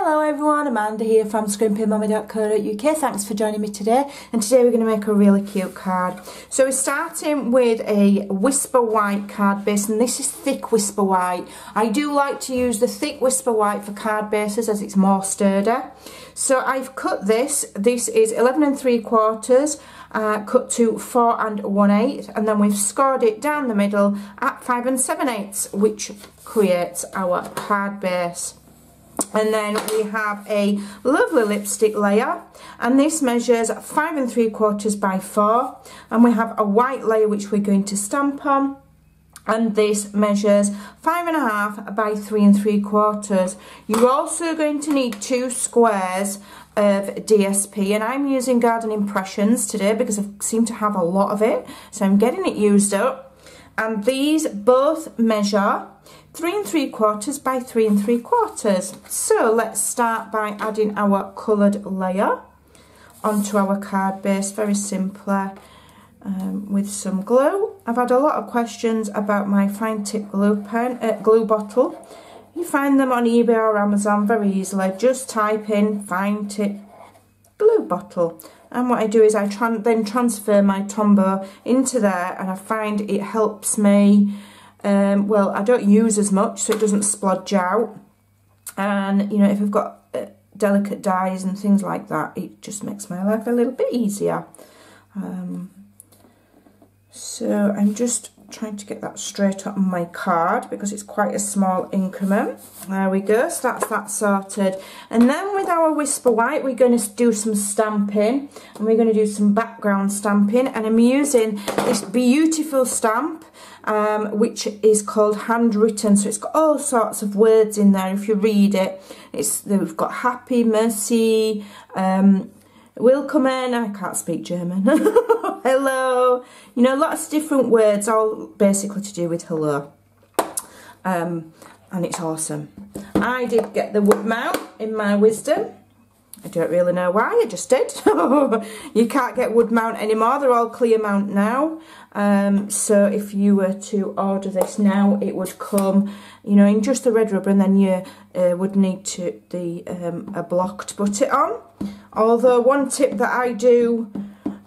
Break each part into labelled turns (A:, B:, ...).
A: Hello everyone, Amanda here from Scrimpingmommy.co.uk. Thanks for joining me today, and today we're going to make a really cute card. So we're starting with a Whisper White card base, and this is thick Whisper White. I do like to use the thick Whisper White for card bases as it's more sturdy. So I've cut this is 11 3/4, cut to 4 1/8, and then we've scored it down the middle at 5 7/8, which creates our card base. And then we have a lovely lipstick layer, and this measures 5 3/4 by 4, and we have a white layer which we're going to stamp on, and this measures 5 1/2 by 3 3/4. You're also going to need 2 squares of DSP, and I'm using Garden Impressions today because I seem to have a lot of it, so I'm getting it used up. And these both measure 3 3/4 by 3 3/4. So let's start by adding our coloured layer onto our card base, very simply, with some glue. I've had a lot of questions about my fine tip glue bottle. You find them on eBay or Amazon very easily. Just type in fine tip glue bottle, and what I do is I then transfer my Tombow into there, and I find it helps me. Well, I don't use as much, so it doesn't splodge out, and you know, if I've got delicate dyes and things like that, it just makes my life a little bit easier. So I'm just trying to get that straight up on my card because it's quite a small increment. There we go, so that's that sorted. And then with our Whisper White, we're going to do some stamping, and we're going to do some background stamping, and I'm using this beautiful stamp which is called Handwritten. So it's got all sorts of words in there. If you read it, we've got happy, mercy, willkommen, I can't speak German, hello, you know, lots of different words, all basically to do with hello, and it's awesome. I did get the wood mount in my wisdom. I don't really know why, I just did. You can't get wood mount anymore, they're all clear mount now. So if you were to order this now, it would come, you know, in just the red rubber, and then you would need a block to put it on. Although one tip that I do,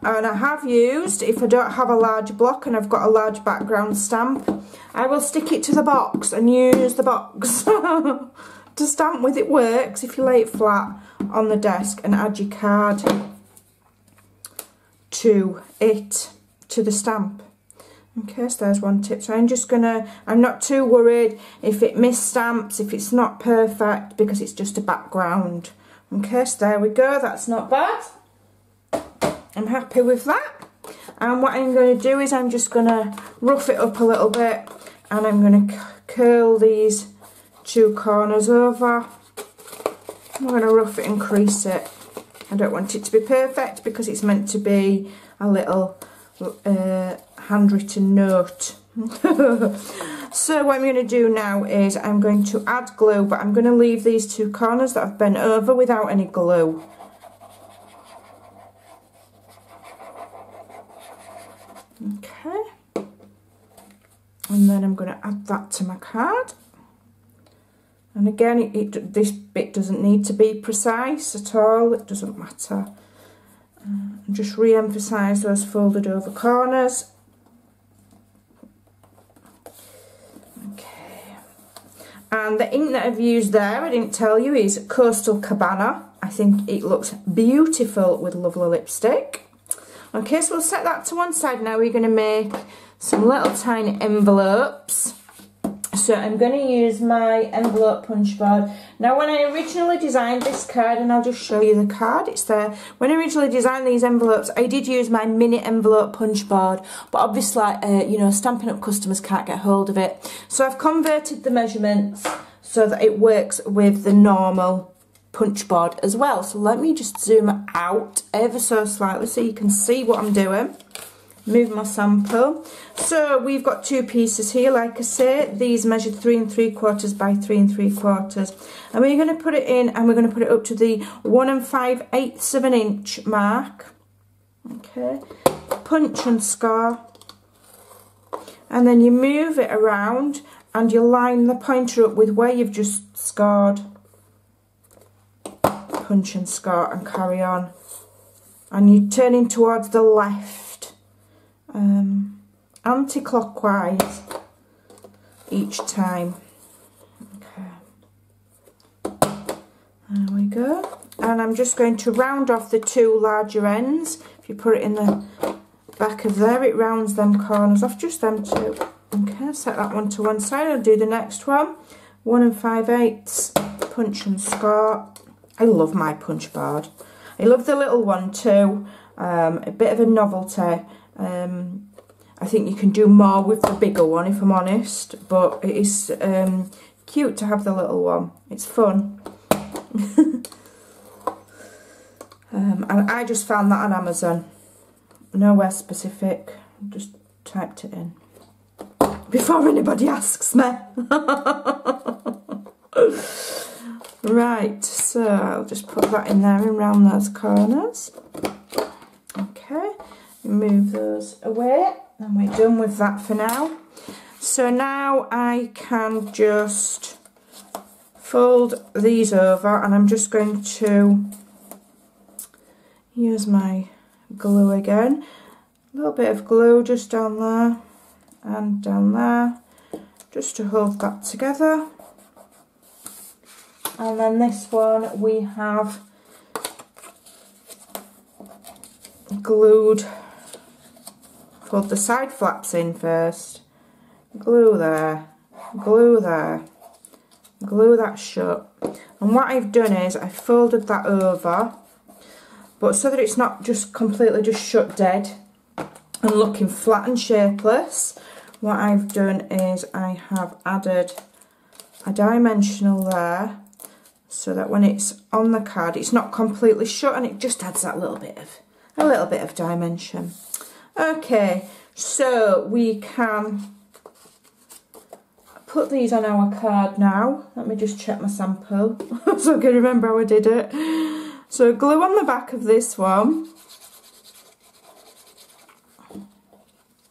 A: and I have used, if I don't have a large block and I've got a large background stamp, I will stick it to the box and use the box to stamp with. It works if you lay it flat on the desk and add your card to the stamp. Okay, so there's one tip. So I'm not too worried if it misstamps, if it's not perfect, because it's just a background. Okay, so there we go, that's not bad. I'm happy with that. And what I'm going to do is I'm just going to rough it up a little bit, and I'm going to curl these 2 corners over. I'm going to rough it and crease it. I don't want it to be perfect because it's meant to be a little handwritten note. So what I'm going to do now is I'm going to add glue, but I'm going to leave these 2 corners that I've bent over without any glue. Okay, and then I'm going to add that to my card. And again, this bit doesn't need to be precise at all, it doesn't matter. Just re-emphasise those folded over corners. Okay, and the ink that I've used there, I didn't tell you, is Coastal Cabana. I think it looks beautiful with lovely lipstick. Okay, so we'll set that to one side. Now we're going to make some little tiny envelopes. So I'm going to use my envelope punch board. Now when I originally designed this card, and I'll just show you the card, it's there. When I originally designed these envelopes, I did use my mini envelope punch board, but obviously, you know, Stampin' Up! Customers can't get hold of it. So I've converted the measurements so that it works with the normal punch board as well. So let me just zoom out ever so slightly so you can see what I'm doing. Move my sample. So we've got 2 pieces here, like I say. These measure 3 3/4 by 3 3/4, and we're going to put it in, and we're going to put it up to the 1 5/8 of an inch mark. Okay, punch and score, and then you move it around, and you line the pointer up with where you've just scored. punch and score and carry on. And you're turning towards the left, anti-clockwise each time. Okay, there we go. And I'm just going to round off the two larger ends. If you put it in the back of there, it rounds them corners off, just them two. Okay, set that one to one side. I'll do the next one. 1 5/8 punch and score. I love my punch board. I love the little one too. A bit of a novelty. I think you can do more with the bigger one, if I'm honest, but it is cute to have the little one. It's fun. And I just found that on Amazon. Nowhere specific. Just typed it in before anybody asks me. Right, so I'll just put that in there and round those corners. Okay, move those away, and we're done with that for now. So now I can just fold these over, and I'm just going to use my glue again. A little bit of glue just down there and down there, just to hold that together. And then this one we have glued, fold the side flaps in first, glue there, glue there, glue that shut. And what I've done is I folded that over, but so that it's not just completely just shut dead and looking flat and shapeless, what I've done is I have added a dimensional there, so that when it's on the card it's not completely shut, and it just adds that little bit of dimension. Okay, so we can put these on our card now. Let me just check my sample so I can remember how I did it. So glue on the back of this one.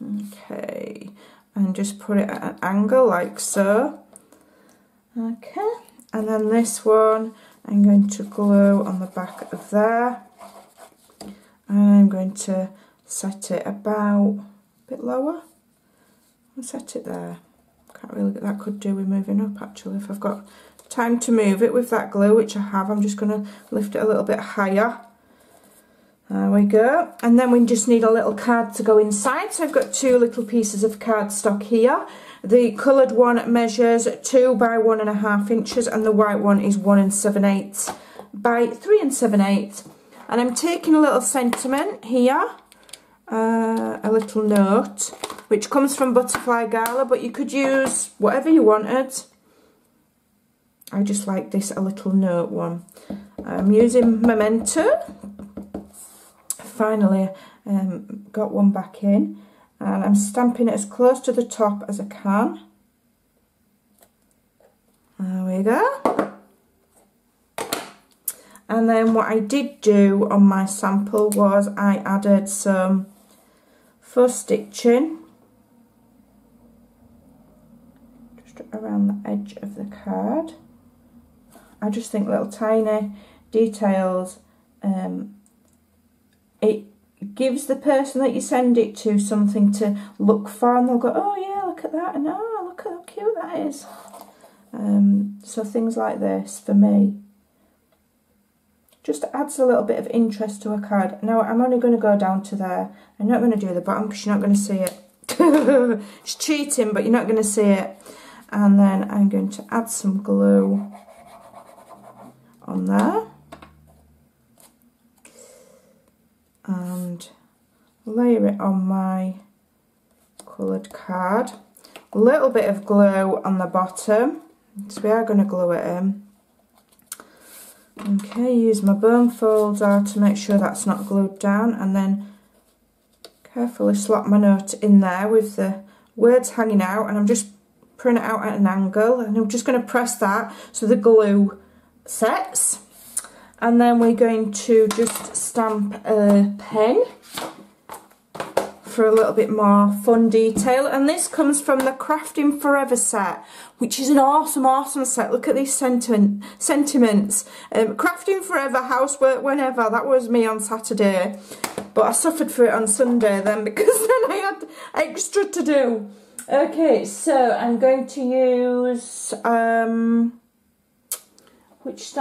A: Okay, and just put it at an angle like so. Okay, and then this one I'm going to glue on the back of there. I'm going to set it about a bit lower. I'll set it there. Can't really get that, could do with moving up actually. If I've got time to move it with that glue, which I have, I'm just going to lift it a little bit higher. There we go. And then we just need a little card to go inside. So I've got two little pieces of cardstock here. The coloured one measures 2 by 1.5 inches, and the white one is 1 7/8 by 3 7/8. And I'm taking a little sentiment here, a little note, which comes from Butterfly Gala, but you could use whatever you wanted. I just like this a little note one. I'm using Memento. Finally got one back in, and I'm stamping it as close to the top as I can. There we go. And then what I did do on my sample was I added some faux stitching just around the edge of the card. I just think little tiny details, it gives the person that you send it to something to look for, and they'll go, oh yeah, look at that, and oh, look at how cute that is. So things like this, for me, just adds a little bit of interest to a card. Now I'm only going to go down to there. I'm not going to do the bottom because you're not going to see it. It's cheating, but you're not going to see it. And then I'm going to add some glue on there. And layer it on my coloured card. A little bit of glue on the bottom, so we are going to glue it in. Okay, use my bone folder to make sure that's not glued down, and then carefully slot my note in there with the words hanging out, and I'm just putting it out at an angle, and I'm just going to press that so the glue sets. And then we're going to just stamp a pen for a little bit more fun detail. And this comes from the Crafting Forever set, which is an awesome set. Look at these sentiments. Crafting Forever, housework whenever. That was me on Saturday, but I suffered for it on Sunday then, because then I had extra to do. Okay, so I'm going to use which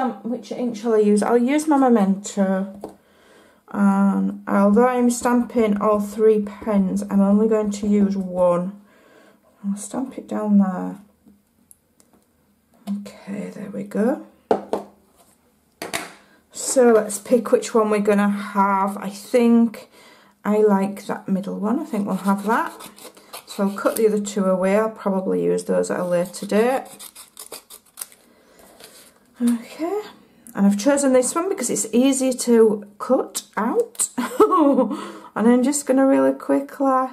A: ink shall I use? I'll use my Memento. And although I'm stamping all 3 pens, I'm only going to use 1. I'll stamp it down there. Okay, there we go. So let's pick which one we're going to have. I think I like that middle one. I think we'll have that. So I'll cut the other 2 away. I'll probably use those at a later date. Okay. And I've chosen this one because it's easy to cut out. And I'm just going to really quickly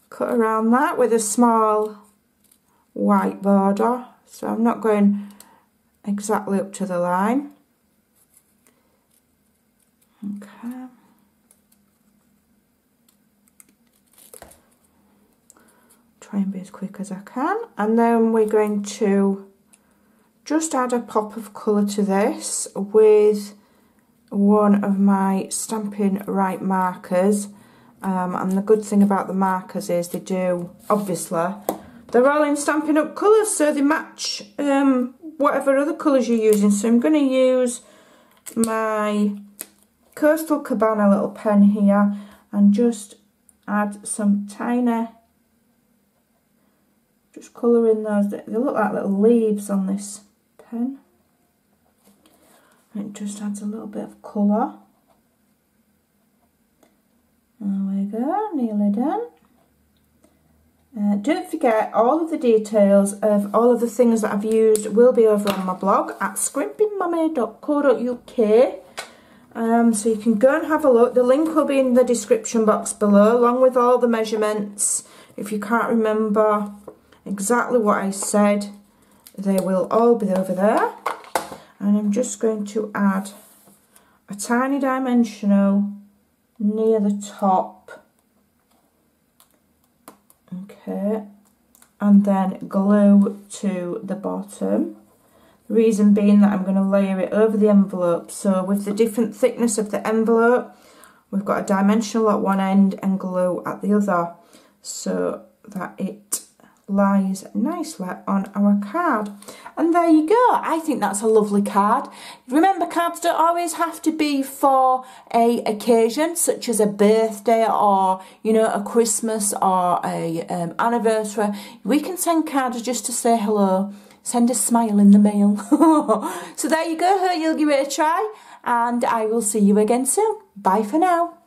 A: cut around that with a small white border. So I'm not going exactly up to the line. Okay. Try and be as quick as I can. And then we're going to just add a pop of colour to this with one of my Stampin' Right markers. And the good thing about the markers is they do, obviously, they're all in Stampin' Up colours, so they match whatever other colours you're using. So I'm going to use my Coastal Cabana little pen here and just add some tiny, just colour in those. They look like little leaves on this pen. It just adds a little bit of colour. There we go, nearly done. Don't forget, all of the details of all of the things that I've used will be over on my blog at scrimpingmommy.co.uk. So you can go and have a look. The link will be in the description box below, along with all the measurements. If you can't remember exactly what I said, they will all be over there. And I'm just going to add a tiny dimensional near the top. Okay, and then glue to the bottom. The reason being that I'm going to layer it over the envelope. So with the different thickness of the envelope, we've got a dimensional at one end and glue at the other, so that it lies nicely on our card. And there you go. I think that's a lovely card. Remember, cards don't always have to be for a occasion such as a birthday or, you know, a Christmas or a anniversary. We can send cards just to say hello, send a smile in the mail. So there you go. Hope you'll give it a try, and I will see you again soon. Bye for now.